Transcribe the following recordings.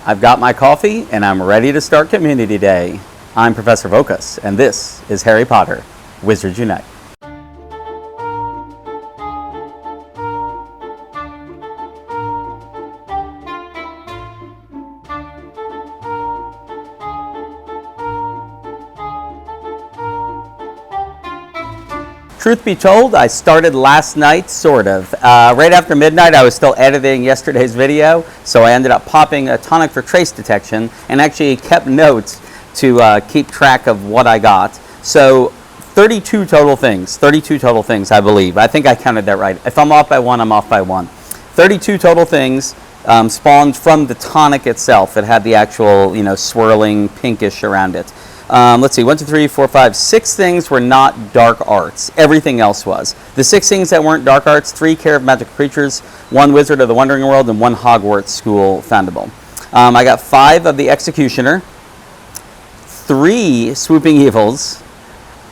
I've got my coffee, and I'm ready to start Community Day. I'm Professorvoqas, and this is Harry Potter, Wizards Unite. Truth be told, I started last night, sort of. Right after midnight, I was still editing yesterday's video, so I ended up popping a tonic for trace detection and actually kept notes to keep track of what I got. So 32 total things, I believe. I think I counted that right. If I'm off by one, I'm off by one. 32 total things spawned from the tonic itself. It had the actual, swirling pinkish around it. Let's see, 1, 2, 3, 4, 5, 6 things were not dark arts. Everything else was. The 6 things that weren't dark arts, 3 Care of Magical Creatures, 1 Wizard of the Wandering World, and 1 Hogwarts School Foundable. I got 5 of the Executioner, 3 Swooping Evils,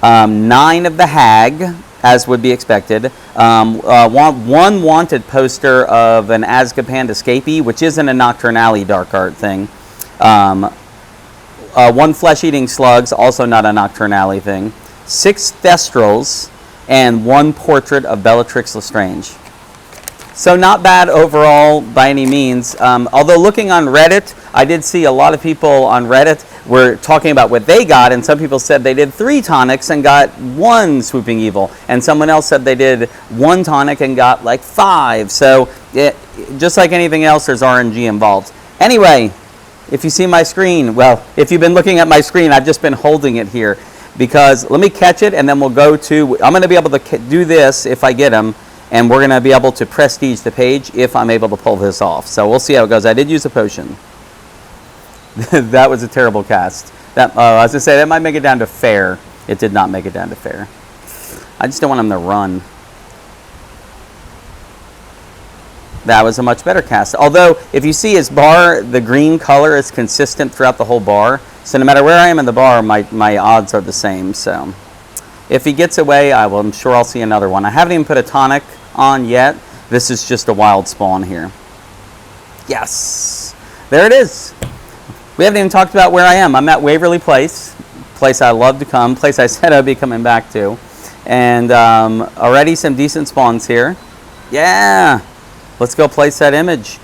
9 of the Hag, as would be expected, 1 wanted poster of an Azkaban escapee, which isn't a Nocturne Alley dark art thing. 1 flesh-eating slugs, also not a Nocturne Alley thing. 6 Thestrals, and 1 portrait of Bellatrix Lestrange. So not bad overall by any means. Although looking on Reddit, I did see a lot of people on Reddit were talking about what they got, and some people said they did 3 tonics and got 1 Swooping Evil, and someone else said they did 1 tonic and got like 5. So just like anything else, there's RNG involved. Anyway, if you see my screen, well, if you've been looking at my screen, I've just been holding it here because let me catch it and then we'll go to, I'm going to be able to do this if I get them, and we're going to be able to prestige the page if I'm able to pull this off. So we'll see how it goes. I did use a potion. That was a terrible cast. I was going to say, that might make it down to fair. It did not make it down to fair. I just don't want him to run. That was a much better cast. Although, if you see his bar, the green color is consistent throughout the whole bar. So no matter where I am in the bar, my odds are the same. So if he gets away, I'm sure I'll see another one. I haven't even put a tonic on yet. This is just a wild spawn here. Yes. There it is. We haven't even talked about where I am. I'm at Waverly Place. Place I love to come. Place I said I'd be coming back to. And already some decent spawns here. Yeah. Let's go place that image.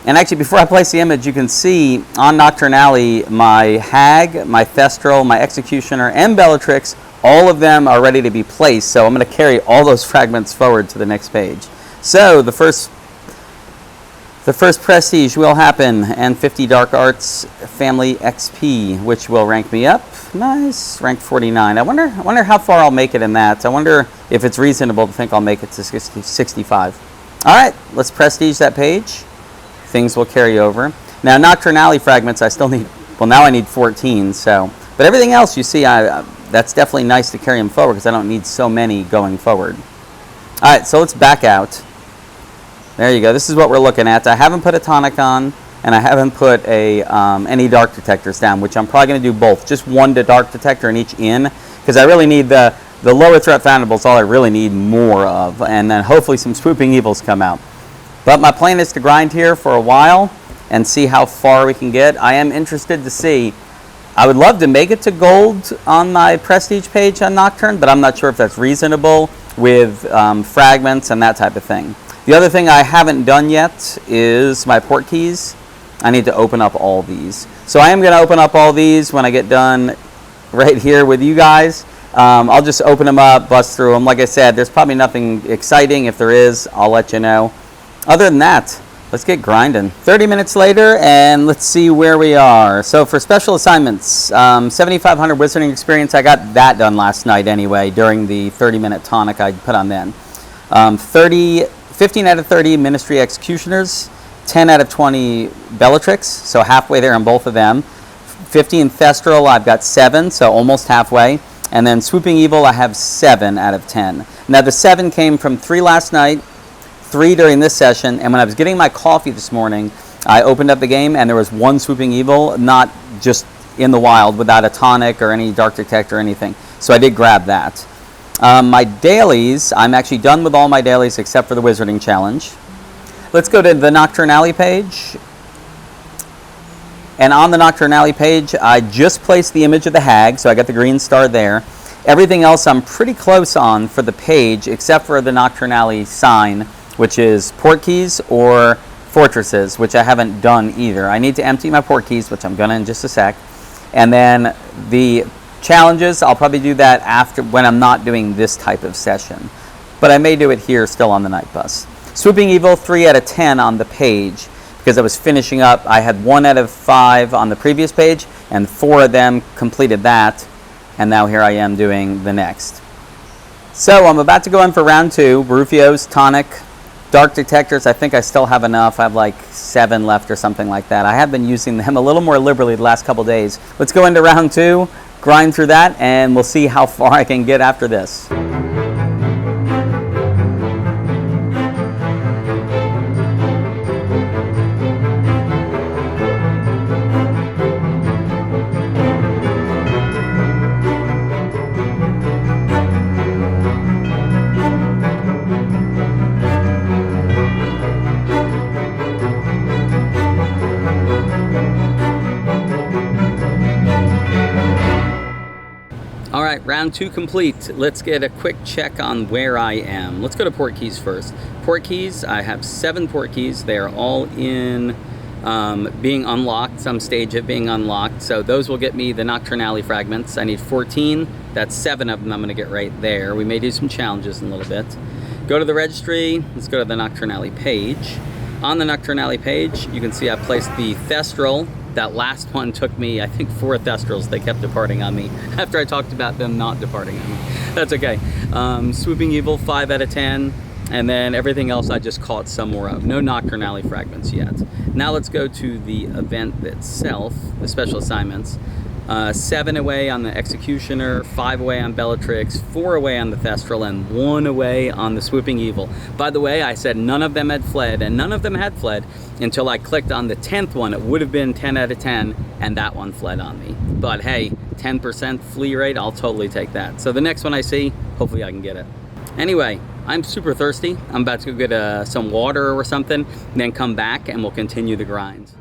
And actually, before I place the image, you can see on Nocturne Alley, my Hag, my Thestral, my Executioner, and Bellatrix, all of them are ready to be placed. So I'm going to carry all those fragments forward to the next page. So the first prestige will happen, and 50 Dark Arts Family XP, which will rank me up. Nice, ranked 49. I wonder how far I'll make it in that. I wonder if it's reasonable to think I'll make it to 65. All right, let's prestige that page. Things will carry over. Now, Nocturne Alley fragments, I still need, well, now I need 14, so. But everything else, you see, that's definitely nice to carry them forward because I don't need so many going forward. All right, so let's back out. There you go. This is what we're looking at. I haven't put a tonic on, and I haven't put any dark detectors down, which I'm probably going to do both. Just 1 to dark detector and each in, because I really need the lower threat foundables, all I really need more of, and then hopefully some Swooping Evils come out. But my plan is to grind here for a while and see how far we can get. I am interested to see. I would love to make it to gold on my prestige page on Nocturne, but I'm not sure if that's reasonable with fragments and that type of thing. The other thing I haven't done yet is my port keys. I need to open up all these. So I am going to open up all these when I get done right here with you guys. I'll just open them up, bust through them. Like I said, there's probably nothing exciting. If there is, I'll let you know. Other than that, let's get grinding. 30 minutes later, and let's see where we are. So for special assignments, 7,500 Wizarding Experience, I got that done last night anyway, during the 30-minute tonic I put on then. 15 out of 30 Ministry Executioners, 10 out of 20 Bellatrix, so halfway there on both of them. 15 Thestral, I've got 7, so almost halfway. And then Swooping Evil, I have 7 out of 10. Now the 7 came from 3 last night, 3 during this session, and when I was getting my coffee this morning, I opened up the game and there was 1 Swooping Evil, not just in the wild without a tonic or any dark detector or anything. So I did grab that. My dailies, I'm actually done with all my dailies except for the Wizarding Challenge. Let's go to the Nocturne Alley page. And on the Nocturnally page, I just placed the image of the hag, so I got the green star there. Everything else I'm pretty close on for the page, except for the Nocturnally sign, which is port keys or fortresses, which I haven't done either. I need to empty my port keys, which I'm gonna in just a sec. And then the challenges, I'll probably do that after, when I'm not doing this type of session. But I may do it here still on the night bus. Swooping Evil, 3 out of 10 on the page, because I was finishing up. I had 1 out of 5 on the previous page, and 4 of them completed that, and now here I am doing the next. So I'm about to go in for round 2, Rufio's, Tonic, Dark Detectors. I think I still have enough. I have like 7 left or something like that. I have been using them a little more liberally the last couple days. Let's go into round 2, grind through that, and we'll see how far I can get after this. All right, round 2 complete. Let's get a quick check on where I am. Let's go to port keys first. Port keys, I have 7 port keys. They are all in being unlocked, some stage of being unlocked. So those will get me the Nocturnally fragments. I need 14. That's 7 of them I'm gonna get right there. We may do some challenges in a little bit. Go to the registry. Let's go to the Nocturnally page. On the Nocturnally page, you can see I placed the Thestral. That last one took me, I think, 4 Thestrals. They kept departing on me after I talked about them not departing on me. That's okay. Swooping Evil, 5 out of 10. And then everything else I just caught some more of. No Nocturnally fragments yet. Now let's go to the event itself, the special assignments. 7 away on the Executioner, 5 away on Bellatrix, 4 away on the Thestral, and 1 away on the Swooping Evil. By the way, I said none of them had fled, and none of them had fled until I clicked on the 10th one. It would have been 10 out of 10, and that one fled on me. But hey, 10% flee rate, I'll totally take that. So the next one I see, hopefully I can get it. Anyway, I'm super thirsty. I'm about to go get some water or something, and then come back and we'll continue the grind.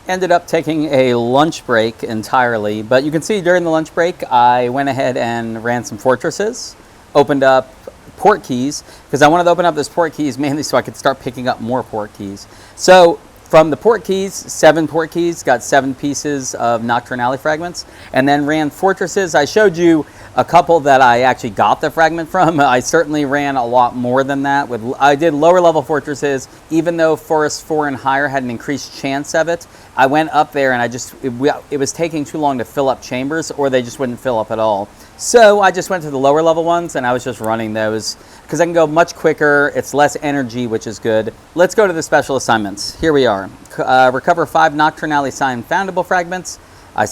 Ended up taking a lunch break entirely, but you can see during the lunch break I went ahead and ran some fortresses, opened up port keys, because I wanted to open up those port keys mainly so I could start picking up more port keys. So from the port keys, 7 port keys, got 7 pieces of Nocturnally fragments, and then ran fortresses. I showed you a couple that I actually got the fragment from. I certainly ran a lot more than that. I did lower level fortresses, even though Forest 4 and higher had an increased chance of it. I went up there and it was taking too long to fill up chambers, or they just wouldn't fill up at all. So I just went to the lower level ones and I was just running those because I can go much quicker. It's less energy, which is good. Let's go to the special assignments. Here we are. Recover 5 Nocturnally signed foundable fragments.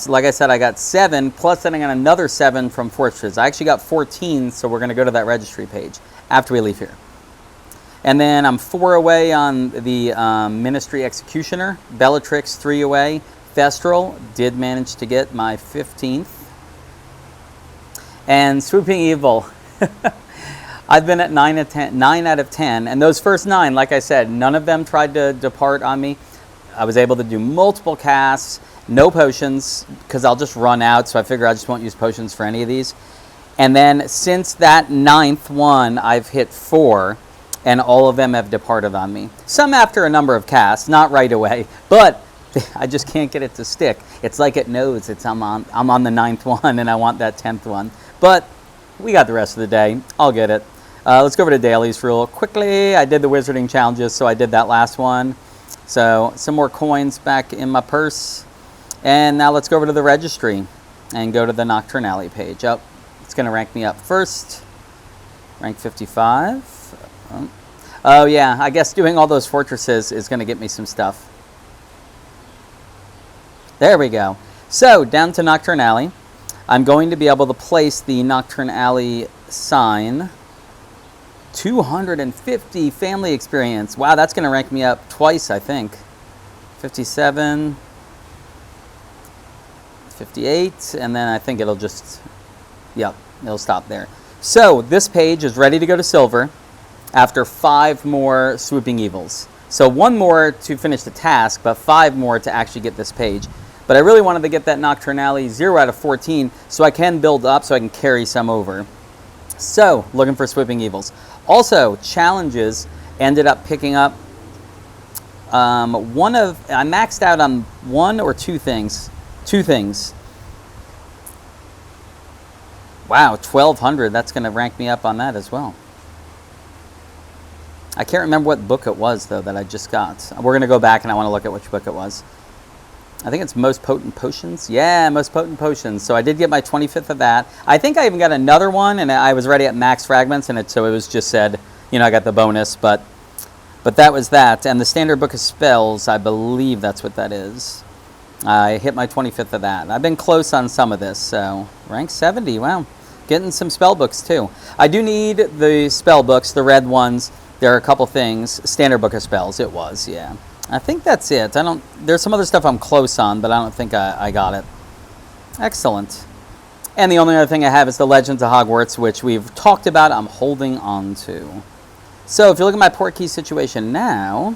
Like I said, I got 7, plus then I got another 7 from Fortress. I actually got 14, so we're going to go to that registry page after we leave here. And then I'm 4 away on the Ministry Executioner. Bellatrix, 3 away. Thestral, did manage to get my 15th. And Swooping Evil. I've been at 9 out of 10. And those first 9, like I said, none of them tried to depart on me. I was able to do multiple casts. No potions, because I'll just run out, so I figure I just won't use potions for any of these. And then since that 9th one, I've hit 4, and all of them have departed on me. Some after a number of casts, not right away, but I just can't get it to stick. It's like it knows I'm on the 9th one, and I want that 10th one. But we got the rest of the day. I'll get it. Let's go over to dailies real quickly. I did the wizarding challenges, so I did that last one. So some more coins back in my purse. And now let's go over to the registry and go to the Nocturne Alley page. Oh, it's going to rank me up first. Rank 55. Oh yeah, I guess doing all those fortresses is going to get me some stuff. There we go. So down to Nocturne Alley. I'm going to be able to place the Nocturne Alley sign. 250 family experience. Wow, that's going to rank me up twice, I think. 57, 58, and then I think it'll just, yep, it'll stop there. So this page is ready to go to silver after 5 more swooping evils. So 1 more to finish the task, but 5 more to actually get this page. But I really wanted to get that Nocturne Alley 0 out of 14 so I can build up so I can carry some over. So, looking for swooping evils. Also, challenges ended up picking up I maxed out on 1 or 2 things. 2 things. Wow, 1,200. That's going to rank me up on that as well. I can't remember what book it was, though, that I just got. We're going to go back and I want to look at which book it was. I think it's Most Potent Potions. Yeah, Most Potent Potions. So I did get my 25th of that. I think I even got another one, and I was ready at max fragments, and so it was just said, you know, I got the bonus, but that was that. And the Standard Book of Spells, I believe that's what that is. I hit my 25th of that. I've been close on some of this, so rank 70. Wow, getting some spell books too. I do need the spell books, the red ones. There are a couple things. Standard Book of Spells, it was, yeah. I think that's it. There's some other stuff I'm close on, but I don't think I got it. Excellent. And the only other thing I have is the Legends of Hogwarts, which we've talked about. I'm holding on to. So if you look at my port key situation now,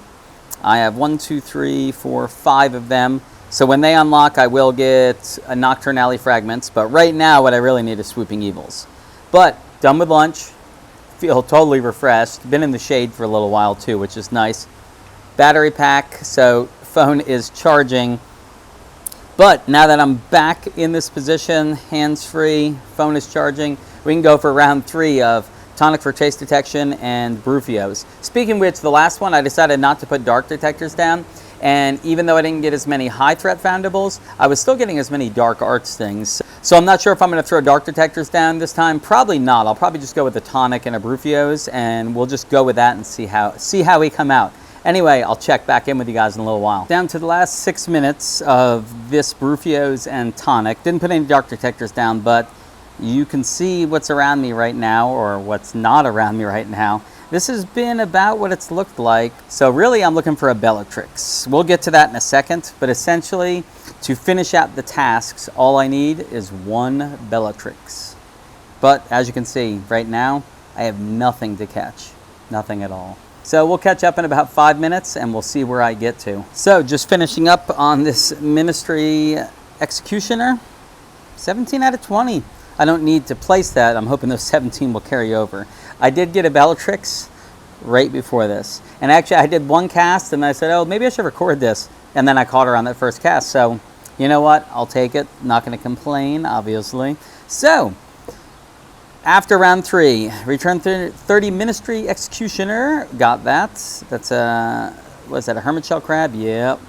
I have 1, 2, 3, 4, 5 of them. So when they unlock, I will get a Nocturne Alley fragments. But right now, what I really need is Swooping Evils. But done with lunch. Feel totally refreshed. Been in the shade for a little while too, which is nice. Battery pack, so phone is charging. But now that I'm back in this position, hands-free, phone is charging, we can go for round 3 of Tonic for Trace Detection and Brufios. Speaking of which, the last one, I decided not to put dark detectors down. And even though I didn't get as many high threat foundables, I was still getting as many dark arts things. So I'm not sure if I'm going to throw dark detectors down this time. Probably not. I'll probably just go with a Tonic and a Brufios, and we'll just go with that and see how we come out. Anyway, I'll check back in with you guys in a little while. Down to the last 6 minutes of this Brufios and Tonic. Didn't put any dark detectors down, but you can see what's around me right now, or what's not around me right now. This has been about what it's looked like. So really, I'm looking for a Bellatrix. We'll get to that in a second, but essentially, to finish out the tasks, all I need is 1 Bellatrix. But as you can see, right now, I have nothing to catch. Nothing at all. So we'll catch up in about 5 minutes and we'll see where I get to. So just finishing up on this Ministry Executioner. 17 out of 20. I don't need to place that. I'm hoping those 17 will carry over. I did get a Bellatrix right before this. And actually I did 1 cast and I said, oh, maybe I should record this. And then I caught her on that first cast. So you know what? I'll take it. Not going to complain, obviously. So after round 3, return 30 Ministry Executioner. Got that. That's was that a Hermit Shell Crab? Yep.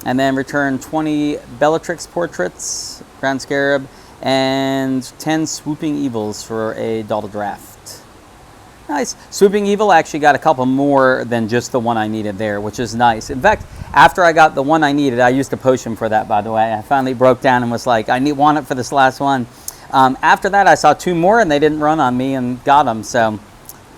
And then return 20 Bellatrix Portraits, Ground Scarab, and 10 Swooping Evils for a Daughter Draft. Nice. Swooping Evil actually got a couple more than just the one I needed there, which is nice. In fact, after I got the one I needed, I used a potion for that, by the way. I finally broke down and was like, I want it for this last one. After that, I saw 2 more, and they didn't run on me and got them. So,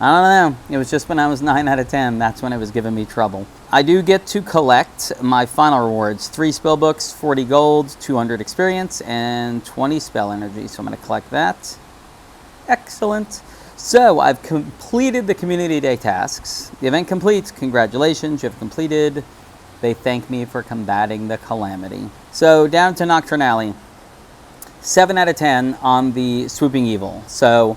I don't know. It was just when I was 9 out of 10. That's when it was giving me trouble. I do get to collect my final rewards. 3 spell books, 40 gold, 200 experience, and 20 spell energy. So I'm going to collect that. Excellent. So I've completed the community day tasks. The event complete. Congratulations, you have completed. They thank me for combating the calamity. So down to Nocturne Alley. 7 out of 10 on the Swooping Evil. So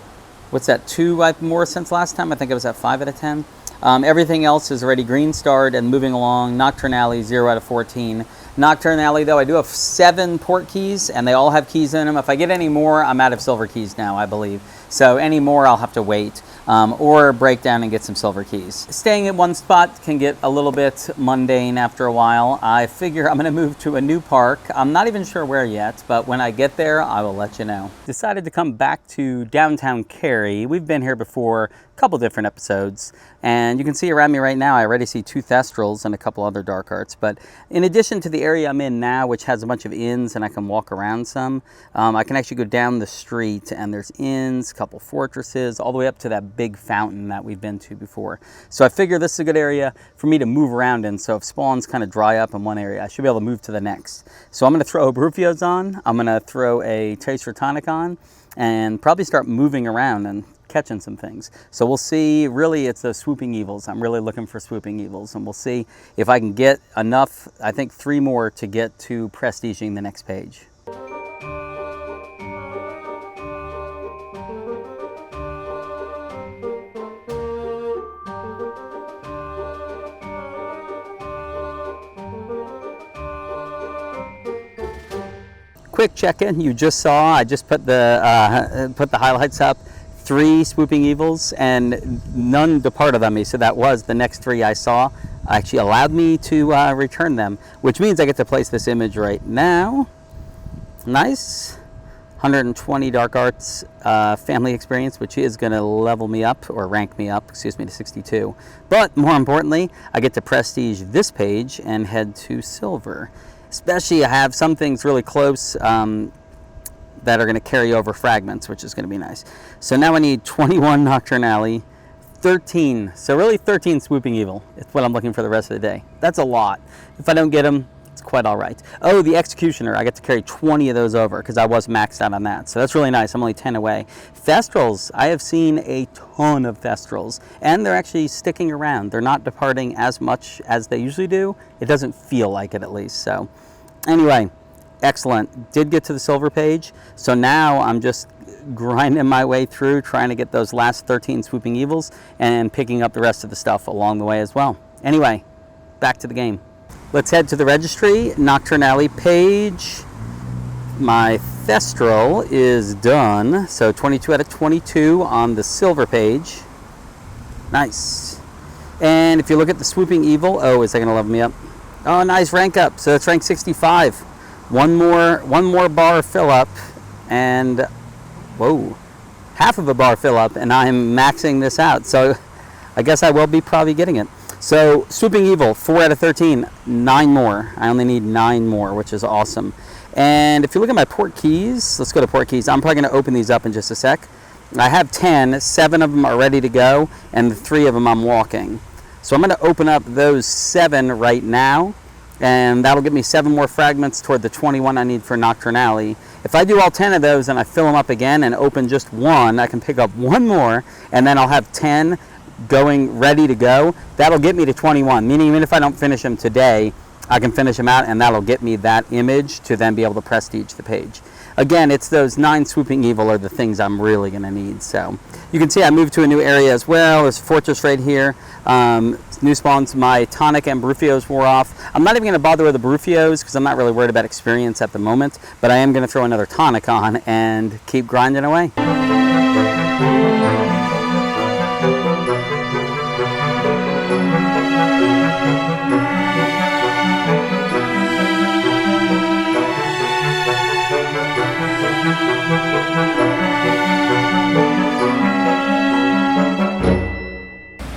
what's that, 2 more since last time? I think it was at 5 out of 10. Everything else is already green starred and moving along. Nocturne Alley, 0 out of 14. Nocturne Alley, though, I do have 7 port keys, and they all have keys in them. If I get any more, I'm out of silver keys now, I believe. So any more, I'll have to wait. or break down and get some silver keys. Staying at one spot can get a little bit mundane after a while. I figure I'm going to move to a new park. I'm not even sure where yet, but when I get there, I will let you know. Decided to come back to downtown Cary. We've been here before, a couple different episodes, and you can see around me right now, I already see 2 Thestrals and a couple other dark arts. But in addition to the area I'm in now, which has a bunch of inns and I can walk around some, I can actually go down the street and there's inns, a couple fortresses, all the way up to that big fountain that we've been to before. So I figure this is a good area for me to move around in. So if spawns kind of dry up in one area, I should be able to move to the next. So I'm going to throw a Brufios on, I'm going to throw a Tracer Tonic on, and probably start moving around and catching some things. So we'll see. Really, it's those swooping evils. I'm really looking for swooping evils, and we'll see if I can get enough. I think 3 more to get to prestiging the next page. Quick check-in. You just saw, I just put the highlights up. 3 swooping evils, and none departed on me, so that was the next 3 I saw. Actually allowed me to return them, which means I get to place this image right now. Nice. 120 Dark Arts family experience, which is going to level me up, or rank me up, excuse me, to 62. But more importantly, I get to prestige this page and head to silver. Especially I have some things really close that are going to carry over fragments, which is going to be nice. So now I need 21 Nocturnally, 13, so really 13 Swooping Evil. It's what I'm looking for the rest of the day. That's a lot. If I don't get them, it's quite all right. Oh, the Executioner, I get to carry 20 of those over because I was maxed out on that. So that's really nice. I'm only 10 away. Thestrals, I have seen a ton of Thestrals, and they're actually sticking around. They're not departing as much as they usually do. It doesn't feel like it, at least. So anyway, excellent. Did get to the silver page, so now I'm just grinding my way through, trying to get those last 13 Swooping Evils and picking up the rest of the stuff along the way as well. Anyway, back to the game. Let's head to the registry. Nocturnally page. My Thestral is done, so 22 out of 22 on the silver page. Nice. And if you look at the Swooping Evil, oh, is that going to level me up? Oh, nice, rank up. So it's rank 65. One more bar fill up, and whoa, half of a bar fill up, and I'm maxing this out. So I guess I will be probably getting it. So Swooping Evil, 4 out of 13, 9 more. I only need 9 more, which is awesome. And if you look at my port keys, let's go to port keys. I'm probably going to open these up in just a sec. I have 10, 7 of them are ready to go, and 3 of them I'm walking. So I'm going to open up those 7 right now, and that'll give me 7 more fragments toward the 21 I need for Nocturnally. If I do all 10 of those and I fill them up again and open just 1, I can pick up 1 more, and then I'll have 10 going ready to go. That'll get me to 21, meaning even if I don't finish them today, I can finish them out, and that'll get me that image to then be able to prestige the page. Again, it's those 9 Swooping Evil are the things I'm really going to need. So you can see I moved to a new area as well. There's a fortress right here. New spawns, my Tonic and Brufios wore off. I'm not even going to bother with the Brufios because I'm not really worried about experience at the moment, but I am going to throw another Tonic on and keep grinding away.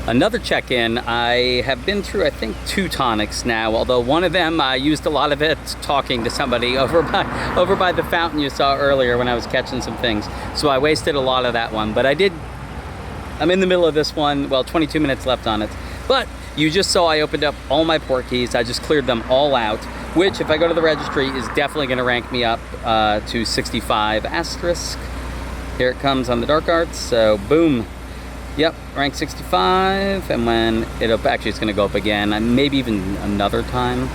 Another check-in, I have been through, I think, 2 tonics now, although one of them I used a lot of it talking to somebody over by the fountain you saw earlier when I was catching some things. So I wasted a lot of that one, but I'm in the middle of this one, well, 22 minutes left on it. But you just saw I opened up all my port keys, I just cleared them all out, which if I go to the registry is definitely gonna rank me up to 65 asterisk. Here it comes on the Dark Arts, so boom. Yep, rank 65, and when it's going to go up again, maybe even another time.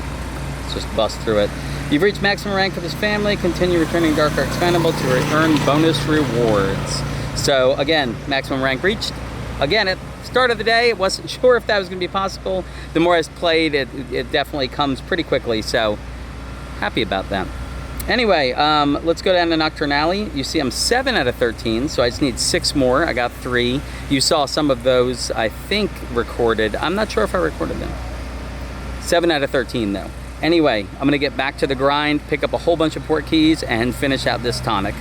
Let's just bust through it. You've reached maximum rank for this family. Continue returning Dark Arts Expendable to earn bonus rewards. So again, maximum rank reached. Again, at the start of the day, I wasn't sure if that was going to be possible. The more I've played, it definitely comes pretty quickly, so happy about that. Anyway, let's go down to Nocturnally. You see I'm 7 out of 13, so I just need 6 more. I got 3. You saw some of those, I think, recorded. I'm not sure if I recorded them. 7 out of 13, though. Anyway, I'm going to get back to the grind, pick up a whole bunch of port keys, and finish out this tonic.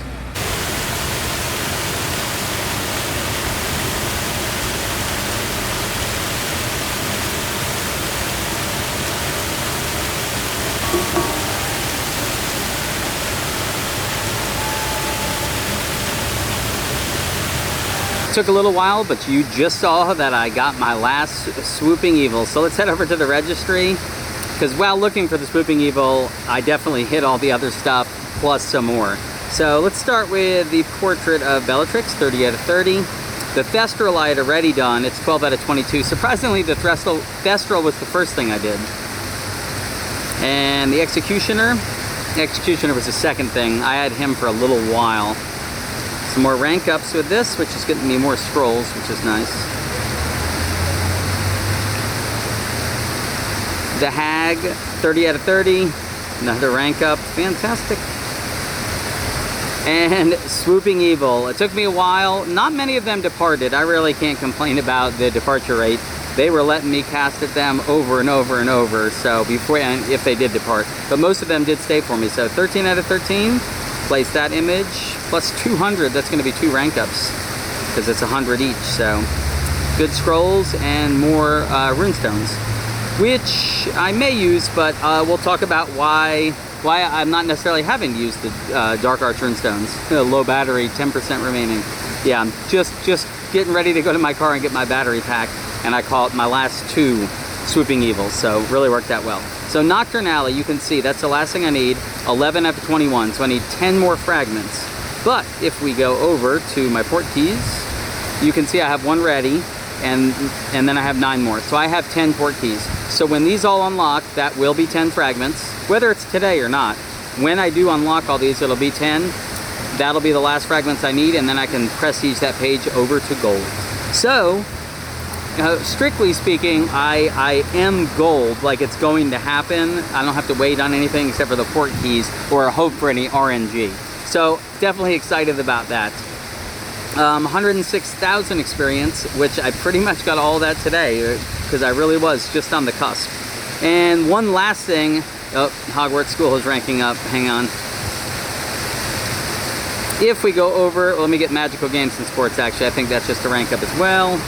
Took a little while, but you just saw that I got my last Swooping Evil. So let's head over to the registry, because while looking for the Swooping Evil, I definitely hit all the other stuff, plus some more. So let's start with the portrait of Bellatrix, 30 out of 30. The Thestral I had already done, it's 12 out of 22. Surprisingly, the Thestral was the first thing I did. And the Executioner was the second thing. I had him for a little while. Some more rank ups with this, which is getting me more scrolls, which is nice. The Hag, 30 out of 30. Another rank up. Fantastic. And Swooping Evil. It took me a while. Not many of them departed. I really can't complain about the departure rate. They were letting me cast at them over and over and over, so before, and if they did depart. But most of them did stay for me. So 13 out of 13. Place that image, plus 200, that's going to be 2 rank ups, because it's 100 each, so good scrolls and more runestones, which I may use, but we'll talk about why I'm not necessarily having used the Dark Arts runestones. Low battery, 10% remaining. Yeah, I'm just getting ready to go to my car and get my battery pack, and I call it my last 2 Swooping Evils, so really worked out well. So Nocturnally, you can see that's the last thing I need, 11 out of 21, so I need 10 more fragments. But if we go over to my port keys, you can see I have 1 ready, and then I have 9 more. So I have 10 port keys. So when these all unlock, that will be 10 fragments, whether it's today or not. When I do unlock all these, it'll be 10. That'll be the last fragments I need, and then I can prestige that page over to gold. So, strictly speaking, I am gold, like it's going to happen. I don't have to wait on anything except for the port keys or hope for any RNG. So definitely excited about that. 106,000 experience, which I pretty much got all that today because I really was just on the cusp. And one last thing, Hogwarts School is ranking up, hang on. If we go over, let me get Magical Games and Sports actually, I think that's just a rank up as well.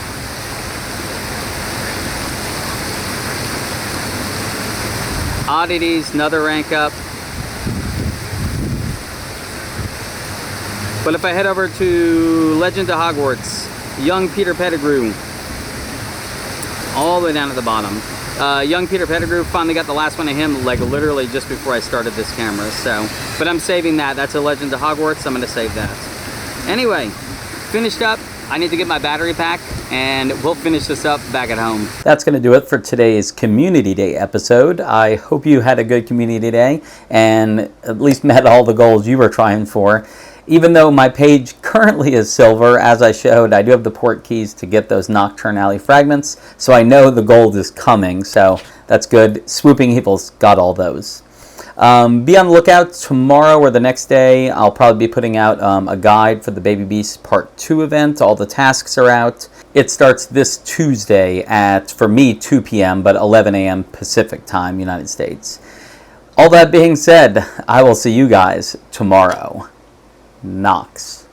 Oddities, another rank up. But if I head over to Legend of Hogwarts, Young Peter Pettigrew, all the way down at the bottom. Young Peter Pettigrew, finally got the last one of him, like literally just before I started this camera. So, but I'm saving that. That's a Legend of Hogwarts. I'm going to save that. Anyway, finished up. I need to get my battery pack, and we'll finish this up back at home. That's going to do it for today's Community Day episode. I hope you had a good Community Day and at least met all the goals you were trying for. Even though my page currently is silver, as I showed, I do have the port keys to get those Nocturnally fragments, so I know the gold is coming, so that's good. Swooping Evil's got all those. Be on the lookout tomorrow or the next day. I'll probably be putting out a guide for the Baby Beast Part 2 event. All the tasks are out. It starts this Tuesday at, for me, 2 p.m., but 11 a.m. Pacific time, United States. All that being said, I will see you guys tomorrow. Knox.